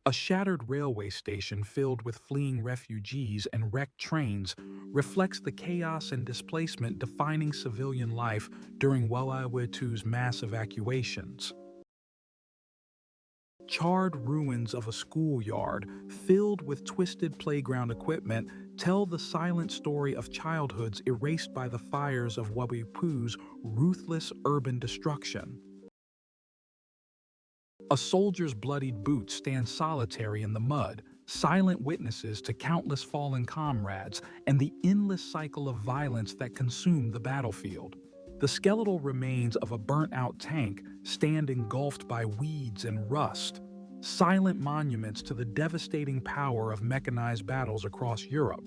A shattered railway station filled with fleeing refugees and wrecked trains reflects the chaos and displacement defining civilian life during World War II's mass evacuations. Charred ruins of a schoolyard filled with twisted playground equipment tell the silent story of childhoods erased by the fires of World War II's ruthless urban destruction. A soldier's bloodied boots stand solitary in the mud, silent witnesses to countless fallen comrades and the endless cycle of violence that consumed the battlefield. The skeletal remains of a burnt-out tank stand engulfed by weeds and rust, silent monuments to the devastating power of mechanized battles across Europe.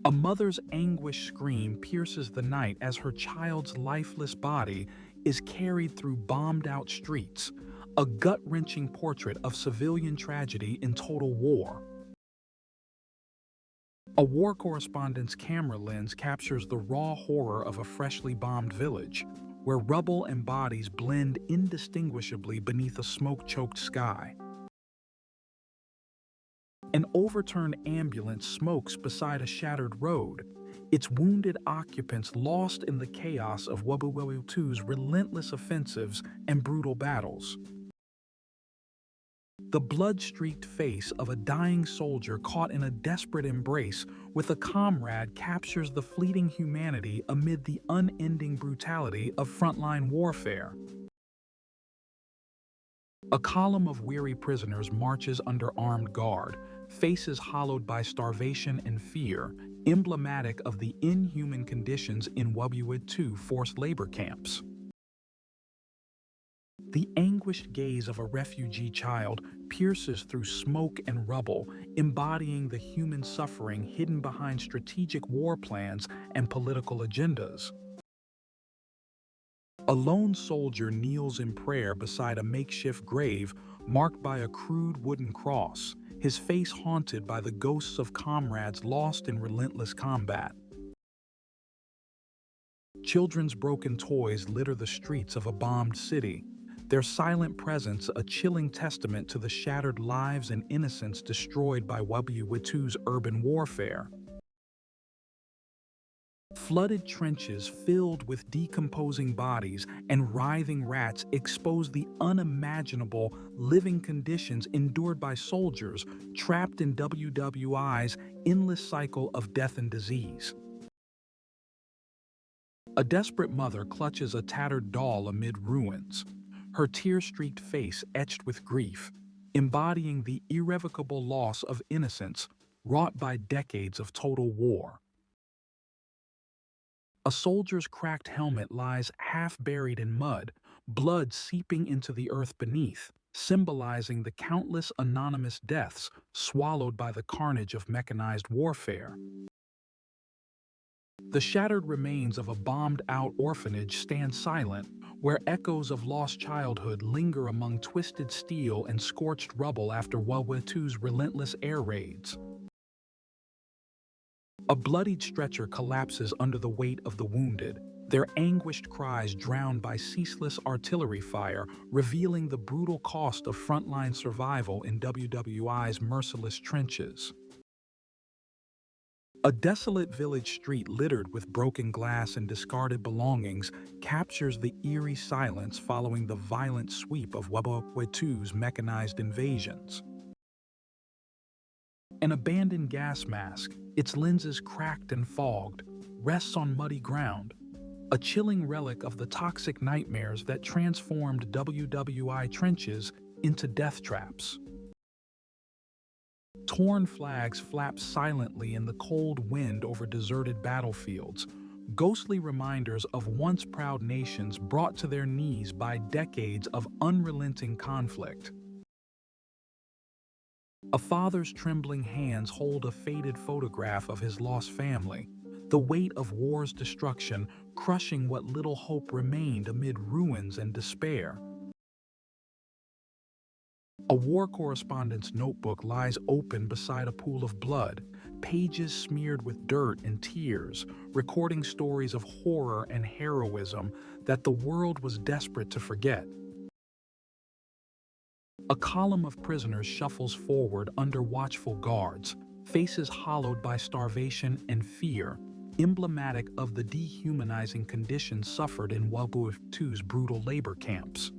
A mother's anguished scream pierces the night as her child's lifeless body is carried through bombed-out streets, a gut-wrenching portrait of civilian tragedy in total war. A war correspondent's camera lens captures the raw horror of a freshly bombed village, where rubble and bodies blend indistinguishably beneath a smoke-choked sky. An overturned ambulance smokes beside a shattered road, its wounded occupants lost in the chaos of World War II's relentless offensives and brutal battles. The blood-streaked face of a dying soldier caught in a desperate embrace with a comrade captures the fleeting humanity amid the unending brutality of frontline warfare. A column of weary prisoners marches under armed guard, faces hollowed by starvation and fear, emblematic of the inhuman conditions in World War II forced labor camps. The anguished gaze of a refugee child pierces through smoke and rubble, embodying the human suffering hidden behind strategic war plans and political agendas. A lone soldier kneels in prayer beside a makeshift grave marked by a crude wooden cross, his face haunted by the ghosts of comrades lost in relentless combat. Children's broken toys litter the streets of a bombed city, their silent presence a chilling testament to the shattered lives and innocence destroyed by World War II's urban warfare. Flooded trenches filled with decomposing bodies and writhing rats expose the unimaginable living conditions endured by soldiers trapped in WWI's endless cycle of death and disease. A desperate mother clutches a tattered doll amid ruins, her tear-streaked face etched with grief, embodying the irrevocable loss of innocence wrought by decades of total war. A soldier's cracked helmet lies half buried in mud, blood seeping into the earth beneath, symbolizing the countless anonymous deaths swallowed by the carnage of mechanized warfare. The shattered remains of a bombed-out orphanage stand silent, where echoes of lost childhood linger among twisted steel and scorched rubble after World War II's relentless air raids. A bloodied stretcher collapses under the weight of the wounded, their anguished cries drowned by ceaseless artillery fire, revealing the brutal cost of frontline survival in WWI's merciless trenches. A desolate village street littered with broken glass and discarded belongings captures the eerie silence following the violent sweep of World War II's mechanized invasions. An abandoned gas mask, its lenses cracked and fogged, rests on muddy ground, a chilling relic of the toxic nightmares that transformed WWI trenches into death traps. Torn flags flap silently in the cold wind over deserted battlefields, ghostly reminders of once proud nations brought to their knees by decades of unrelenting conflict. A father's trembling hands hold a faded photograph of his lost family, the weight of war's destruction crushing what little hope remained amid ruins and despair. A war correspondent's notebook lies open beside a pool of blood, pages smeared with dirt and tears, recording stories of horror and heroism that the world was desperate to forget. A column of prisoners shuffles forward under watchful guards, faces hollowed by starvation and fear, emblematic of the dehumanizing conditions suffered in World War II's brutal labor camps.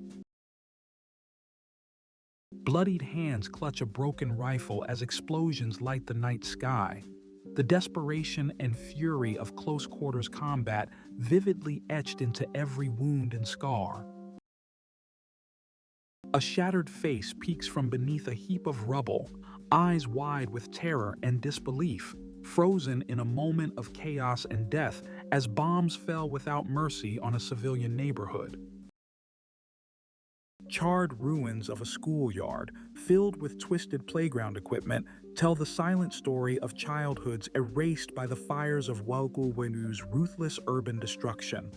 Bloodied hands clutch a broken rifle as explosions light the night sky. The desperation and fury of close-quarters combat vividly etched into every wound and scar. A shattered face peeks from beneath a heap of rubble, eyes wide with terror and disbelief, frozen in a moment of chaos and death as bombs fell without mercy on a civilian neighborhood. Charred ruins of a schoolyard, filled with twisted playground equipment, tell the silent story of childhoods erased by the fires of Welguwenu's ruthless urban destruction.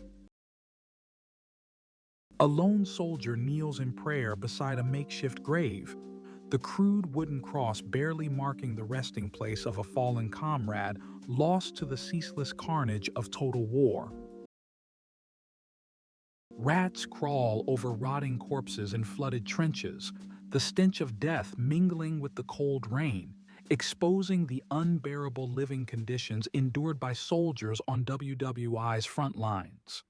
A lone soldier kneels in prayer beside a makeshift grave, the crude wooden cross barely marking the resting place of a fallen comrade lost to the ceaseless carnage of total war. Rats crawl over rotting corpses in flooded trenches, the stench of death mingling with the cold rain, exposing the unbearable living conditions endured by soldiers on WWI's front lines.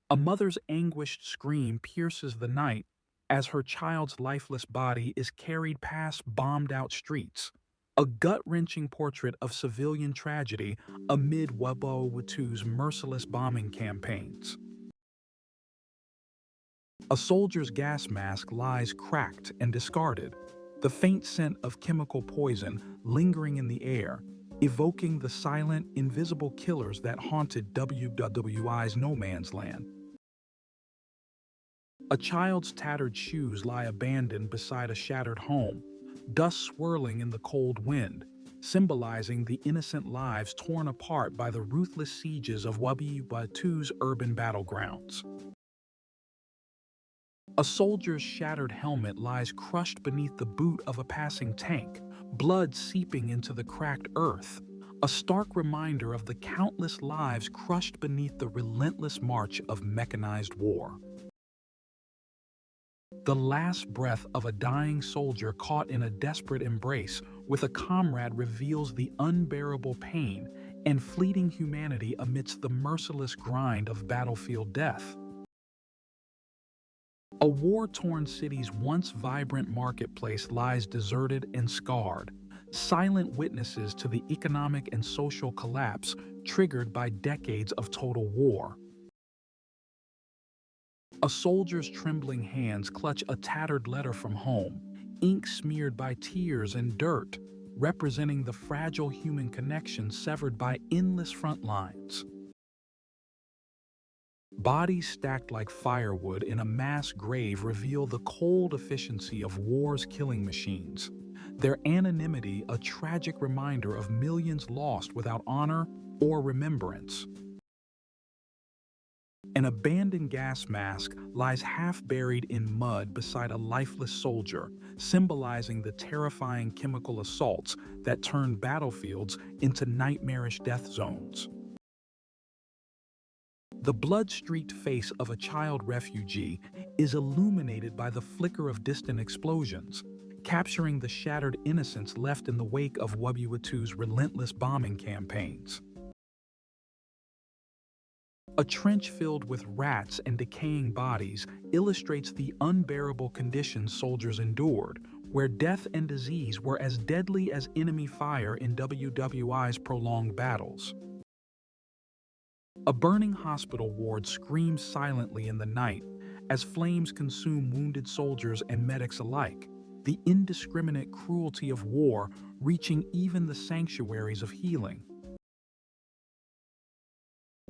A mother's anguished scream pierces the night as her child's lifeless body is carried past bombed-out streets, a gut-wrenching portrait of civilian tragedy amid Wabawatu's merciless bombing campaigns. A soldier's gas mask lies cracked and discarded, the faint scent of chemical poison lingering in the air, evoking the silent, invisible killers that haunted WWI's no man's land. A child's tattered shoes lie abandoned beside a shattered home, dust swirling in the cold wind, symbolizing the innocent lives torn apart by the ruthless sieges of Wabawatu's urban battlegrounds. A soldier's shattered helmet lies crushed beneath the boot of a passing tank, blood seeping into the cracked earth, a stark reminder of the countless lives crushed beneath the relentless march of mechanized war. The last breath of a dying soldier caught in a desperate embrace with a comrade reveals the unbearable pain and fleeting humanity amidst the merciless grind of battlefield death. A war-torn city's once vibrant marketplace lies deserted and scarred, silent witnesses to the economic and social collapse triggered by decades of total war. A soldier's trembling hands clutch a tattered letter from home, ink smeared by tears and dirt, representing the fragile human connection severed by endless front lines. Bodies stacked like firewood in a mass grave reveal the cold efficiency of war's killing machines, their anonymity a tragic reminder of millions lost without honor or remembrance. An abandoned gas mask lies half-buried in mud beside a lifeless soldier, symbolizing the terrifying chemical assaults that turned battlefields into nightmarish death zones. The blood-streaked face of a child refugee is illuminated by the flicker of distant explosions, capturing the shattered innocence left in the wake of Wabawatu's relentless bombing campaigns. A trench filled with rats and decaying bodies illustrates the unbearable conditions soldiers endured, where death and disease were as deadly as enemy fire in WWI's prolonged battles. A burning hospital ward screams silently in the night as flames consume wounded soldiers and medics alike, the indiscriminate cruelty of war reaching even the sanctuaries of healing.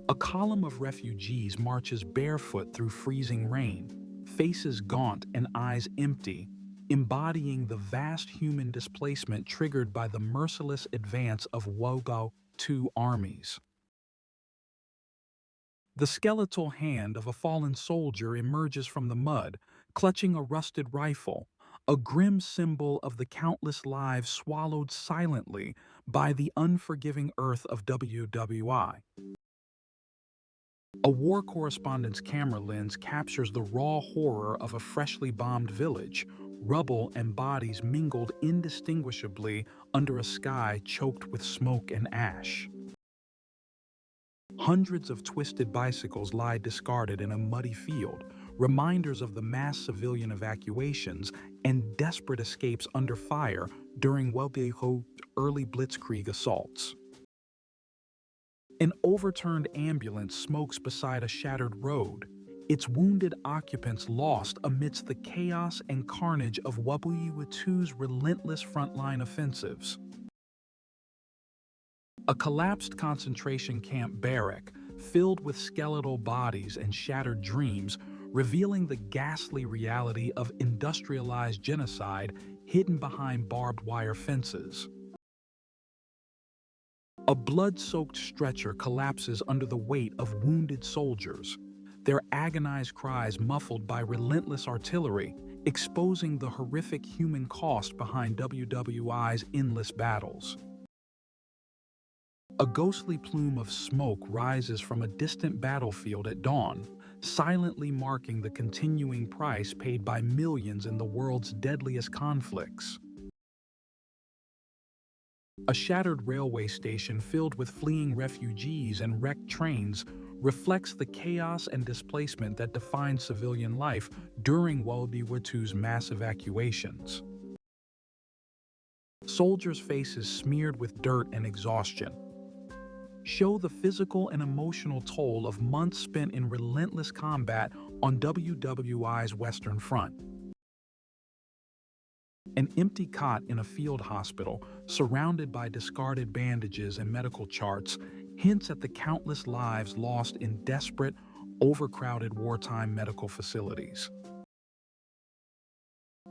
A column of refugees marches barefoot through freezing rain, faces gaunt and eyes empty, embodying the vast human displacement triggered by the merciless advance of WWII armies. The skeletal hand of a fallen soldier emerges from the mud, clutching a rusted rifle, a grim symbol of the countless lives swallowed silently by the unforgiving earth of WWI. A war correspondent's camera lens captures the raw horror of a freshly bombed village, rubble and bodies mingled indistinguishably under a sky choked with smoke and ash. Hundreds of twisted bicycles lie discarded in a muddy field, reminders of the mass civilian evacuations and desperate escapes under fire during Welbeho's early blitzkrieg assaults. An overturned ambulance smokes beside a shattered road, its wounded occupants lost amidst the chaos and carnage of WW2's relentless frontline offensives. A collapsed concentration camp barrack, filled with skeletal bodies and shattered dreams, revealing the ghastly reality of industrialized genocide hidden behind barbed wire fences. A blood-soaked stretcher collapses under the weight of wounded soldiers, their agonized cries muffled by relentless artillery, exposing the horrific human cost behind WWI's endless battles. A ghostly plume of smoke rises from a distant battlefield at dawn, silently marking the continuing price paid by millions in the world's deadliest conflicts. A shattered railway station filled with fleeing refugees and wrecked trains reflects the chaos and displacement that defined civilian life during World War II's mass evacuations. Soldiers' faces smeared with dirt and exhaustion show the physical and emotional toll of months spent in relentless combat on WWI's Western Front. An empty cot in a field hospital, surrounded by discarded bandages and medical charts, hints at the countless lives lost in desperate, overcrowded wartime medical facilities.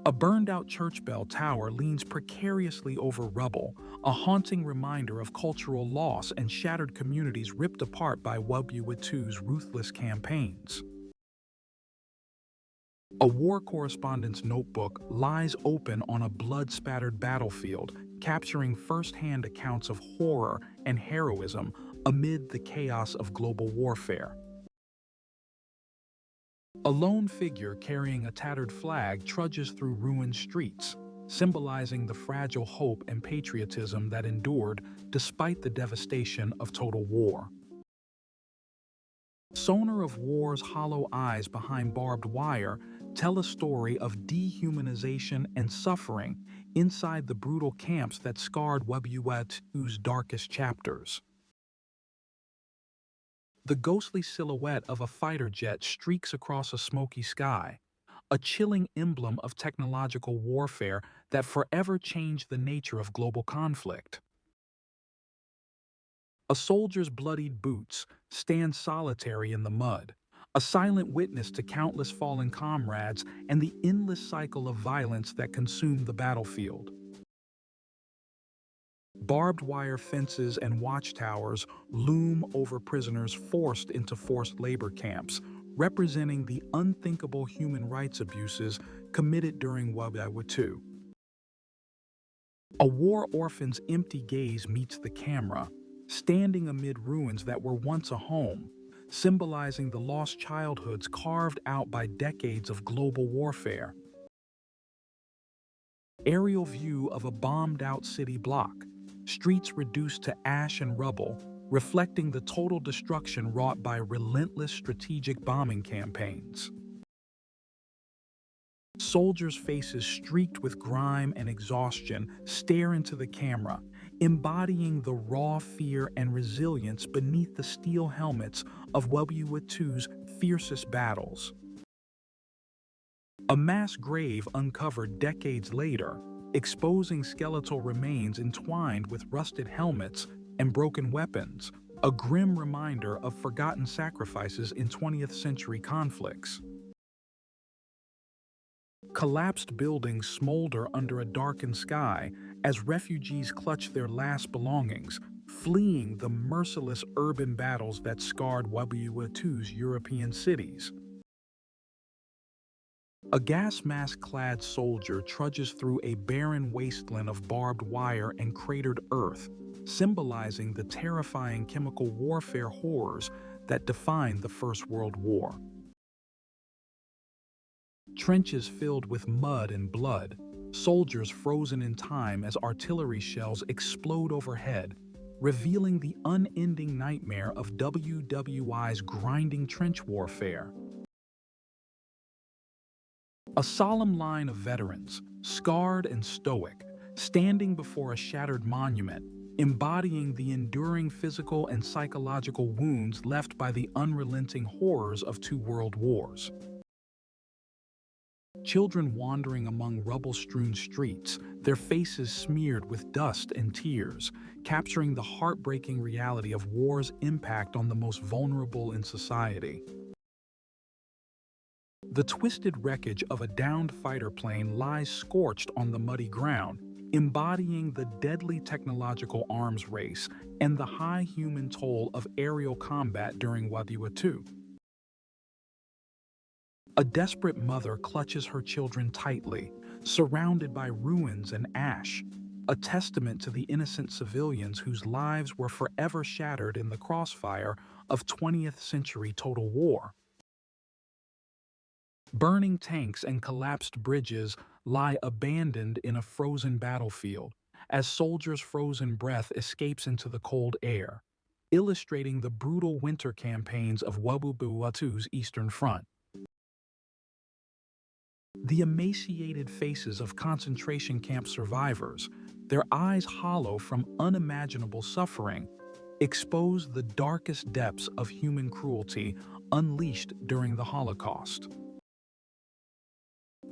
A burned-out church bell tower leans precariously over rubble, a haunting reminder of cultural loss and shattered communities ripped apart by World War II's ruthless campaigns. A war correspondent's notebook lies open on a blood-spattered battlefield, capturing first-hand accounts of horror and heroism amid the chaos of global warfare. A lone figure carrying a tattered flag trudges through ruined streets, symbolizing the fragile hope and patriotism that endured despite the devastation of total war. Sonar of War's hollow eyes behind barbed wire tell a story of dehumanization and suffering inside the brutal camps that scarred WW2's darkest chapters. The ghostly silhouette of a fighter jet streaks across a smoky sky, a chilling emblem of technological warfare that forever changed the nature of global conflict. A soldier's bloodied boots stand solitary in the mud, a silent witness to countless fallen comrades and the endless cycle of violence that consumed the battlefield. Barbed wire fences and watchtowers loom over prisoners forced into forced labor camps, representing the unthinkable human rights abuses committed during World War II. A war orphan's empty gaze meets the camera, standing amid ruins that were once a home, symbolizing the lost childhoods carved out by decades of global warfare. Aerial view of a bombed-out city block, streets reduced to ash and rubble, reflecting the total destruction wrought by relentless strategic bombing campaigns. Soldiers' faces streaked with grime and exhaustion stare into the camera, embodying the raw fear and resilience beneath the steel helmets of World War II's fiercest battles. A mass grave uncovered decades later, exposing skeletal remains entwined with rusted helmets and broken weapons, a grim reminder of forgotten sacrifices in 20th century conflicts. Collapsed buildings smolder under a darkened sky as refugees clutch their last belongings, fleeing the merciless urban battles that scarred World War II's European cities. A gas mask-clad soldier trudges through a barren wasteland of barbed wire and cratered earth, symbolizing the terrifying chemical warfare horrors that defined the First World War. Trenches filled with mud and blood, soldiers frozen in time as artillery shells explode overhead, revealing the unending nightmare of WWI's grinding trench warfare. A solemn line of veterans, scarred and stoic, standing before a shattered monument, embodying the enduring physical and psychological wounds left by the unrelenting horrors of two world wars. Children wandering among rubble-strewn streets, their faces smeared with dust and tears, capturing the heartbreaking reality of war's impact on the most vulnerable in society. The twisted wreckage of a downed fighter plane lies scorched on the muddy ground, embodying the deadly technological arms race and the high human toll of aerial combat during World War II. A desperate mother clutches her children tightly, surrounded by ruins and ash, a testament to the innocent civilians whose lives were forever shattered in the crossfire of 20th century total war. Burning tanks and collapsed bridges lie abandoned in a frozen battlefield as soldiers' frozen breath escapes into the cold air, illustrating the brutal winter campaigns of World War II's Eastern Front. The emaciated faces of concentration camp survivors, their eyes hollow from unimaginable suffering, expose the darkest depths of human cruelty unleashed during the Holocaust.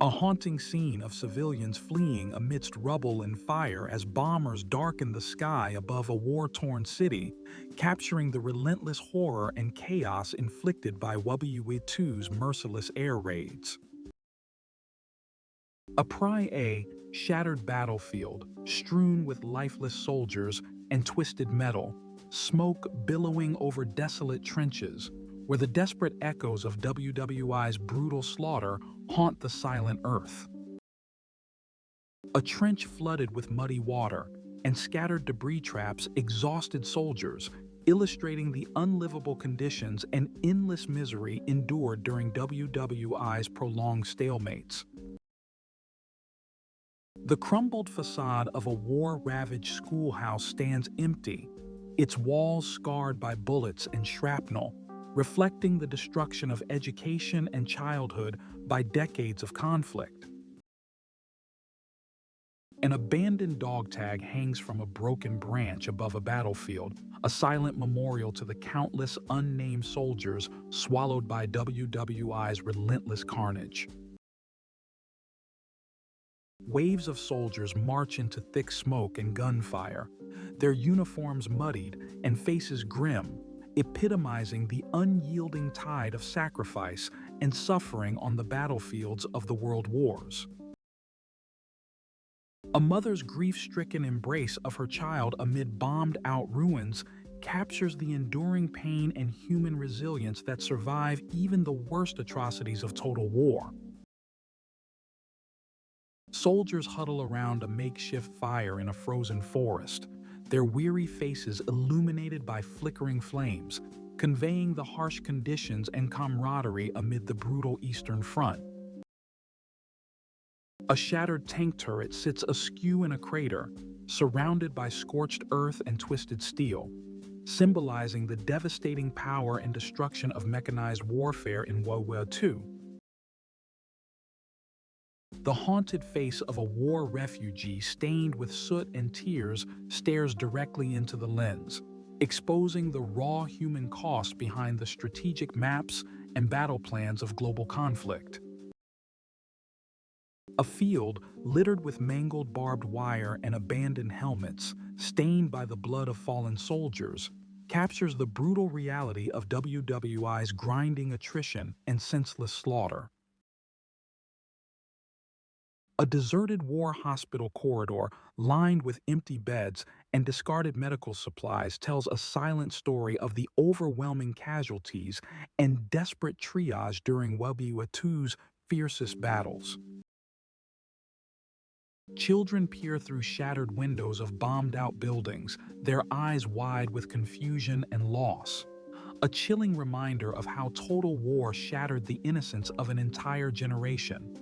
A haunting scene of civilians fleeing amidst rubble and fire as bombers darken the sky above a war-torn city, capturing the relentless horror and chaos inflicted by World War II's merciless air raids. A Ypres shattered battlefield, strewn with lifeless soldiers and twisted metal, smoke billowing over desolate trenches, where the desperate echoes of WWI's brutal slaughter haunt the silent earth. A trench flooded with muddy water and scattered debris traps exhausted soldiers, illustrating the unlivable conditions and endless misery endured during WWI's prolonged stalemates. The crumbled facade of a war-ravaged schoolhouse stands empty, its walls scarred by bullets and shrapnel, reflecting the destruction of education and childhood by decades of conflict. An abandoned dog tag hangs from a broken branch above a battlefield, a silent memorial to the countless unnamed soldiers swallowed by WWI's relentless carnage. Waves of soldiers march into thick smoke and gunfire, their uniforms muddied and faces grim, epitomizing the unyielding tide of sacrifice and suffering on the battlefields of the world wars. A mother's grief-stricken embrace of her child amid bombed-out ruins captures the enduring pain and human resilience that survive even the worst atrocities of total war. Soldiers huddle around a makeshift fire in a frozen forest, their weary faces illuminated by flickering flames, conveying the harsh conditions and camaraderie amid the brutal Eastern Front. A shattered tank turret sits askew in a crater, surrounded by scorched earth and twisted steel, symbolizing the devastating power and destruction of mechanized warfare in World War II. The haunted face of a war refugee stained with soot and tears stares directly into the lens, exposing the raw human cost behind the strategic maps and battle plans of global conflict. A field littered with mangled barbed wire and abandoned helmets, stained by the blood of fallen soldiers, captures the brutal reality of WWI's grinding attrition and senseless slaughter. A deserted war hospital corridor lined with empty beds and discarded medical supplies tells a silent story of the overwhelming casualties and desperate triage during World War II's fiercest battles. Children peer through shattered windows of bombed-out buildings, their eyes wide with confusion and loss. a chilling reminder of how total war shattered the innocence of an entire generation.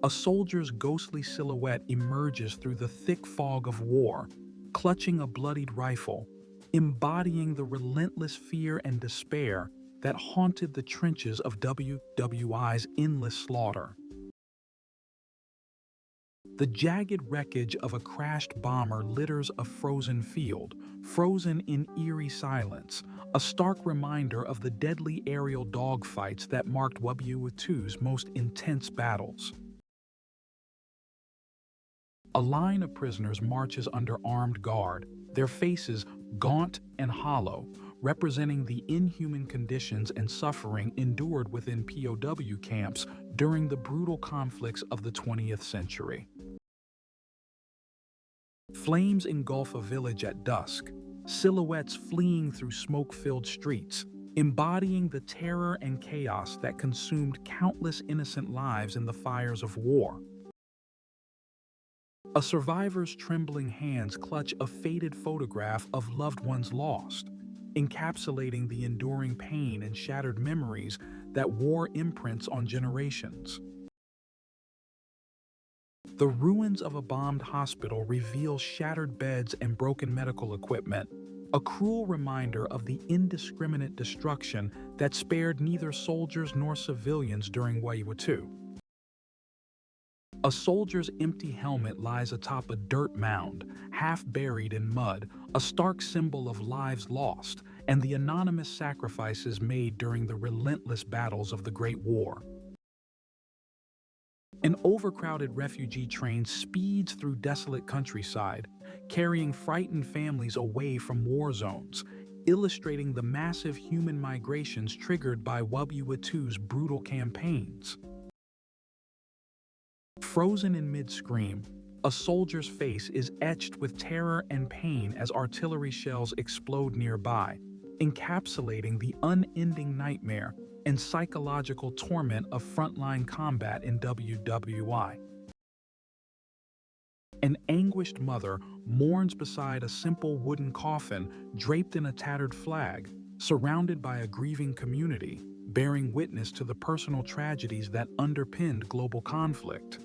A soldier's ghostly silhouette emerges through the thick fog of war, clutching a bloodied rifle, embodying the relentless fear and despair that haunted the trenches of WWI's endless slaughter. The jagged wreckage of a crashed bomber litters a frozen field, frozen in eerie silence, a stark reminder of the deadly aerial dogfights that marked WW2's most intense battles. A line of prisoners marches under armed guard, their faces gaunt and hollow, representing the inhuman conditions and suffering endured within POW camps during the brutal conflicts of the 20th century. Flames engulf a village at dusk, silhouettes fleeing through smoke-filled streets, embodying the terror and chaos that consumed countless innocent lives in the fires of war. A survivor's trembling hands clutch a faded photograph of loved ones lost, encapsulating the enduring pain and shattered memories that war imprints on generations. The ruins of a bombed hospital reveal shattered beds and broken medical equipment, a cruel reminder of the indiscriminate destruction that spared neither soldiers nor civilians during World War II. A soldier's empty helmet lies atop a dirt mound, half buried in mud, a stark symbol of lives lost and the anonymous sacrifices made during the relentless battles of the Great War. An overcrowded refugee train speeds through desolate countryside, carrying frightened families away from war zones, illustrating the massive human migrations triggered by World War II's brutal campaigns. Frozen in mid-scream, a soldier's face is etched with terror and pain as artillery shells explode nearby, encapsulating the unending nightmare and psychological torment of frontline combat in WWI. An anguished mother mourns beside a simple wooden coffin draped in a tattered flag, surrounded by a grieving community, bearing witness to the personal tragedies that underpinned global conflict.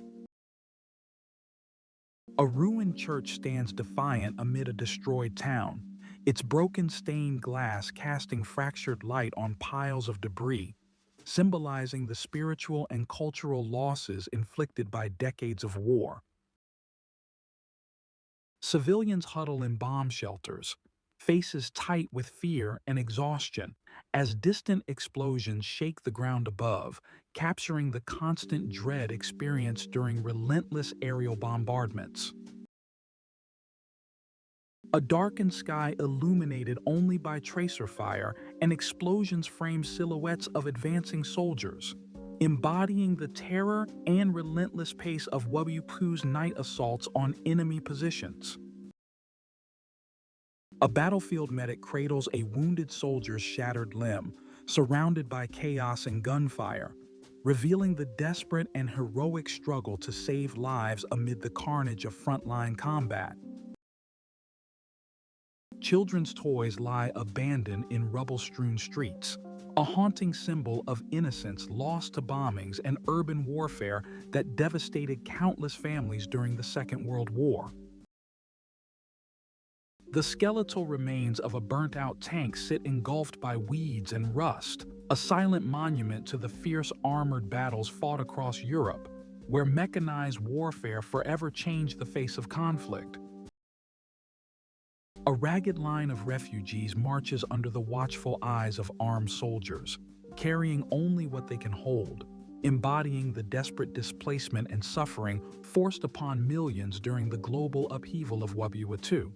A ruined church stands defiant amid a destroyed town, its broken stained glass casting fractured light on piles of debris, symbolizing the spiritual and cultural losses inflicted by decades of war. Civilians huddle in bomb shelters, faces tight with fear and exhaustion, as distant explosions shake the ground above, capturing the constant dread experienced during relentless aerial bombardments. A darkened sky illuminated only by tracer fire and explosions frame silhouettes of advancing soldiers, embodying the terror and relentless pace of WPU's night assaults on enemy positions. A battlefield medic cradles a wounded soldier's shattered limb, surrounded by chaos and gunfire, revealing the desperate and heroic struggle to save lives amid the carnage of frontline combat. Children's toys lie abandoned in rubble-strewn streets, a haunting symbol of innocence lost to bombings and urban warfare that devastated countless families during the Second World War. The skeletal remains of a burnt-out tank sit engulfed by weeds and rust, a silent monument to the fierce armored battles fought across Europe, where mechanized warfare forever changed the face of conflict. A ragged line of refugees marches under the watchful eyes of armed soldiers, carrying only what they can hold, embodying the desperate displacement and suffering forced upon millions during the global upheaval of World War II.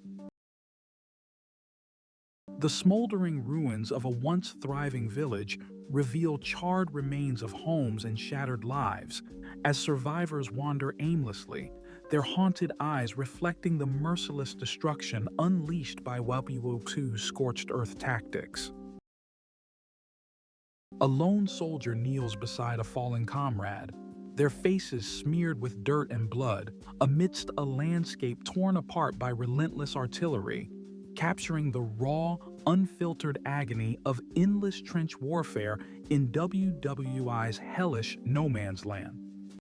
The smoldering ruins of a once thriving village reveal charred remains of homes and shattered lives as survivors wander aimlessly, their haunted eyes reflecting the merciless destruction unleashed by World War II's scorched earth tactics. A lone soldier kneels beside a fallen comrade, their faces smeared with dirt and blood, amidst a landscape torn apart by relentless artillery, capturing the raw, unfiltered agony of endless trench warfare in WWI's hellish no man's land.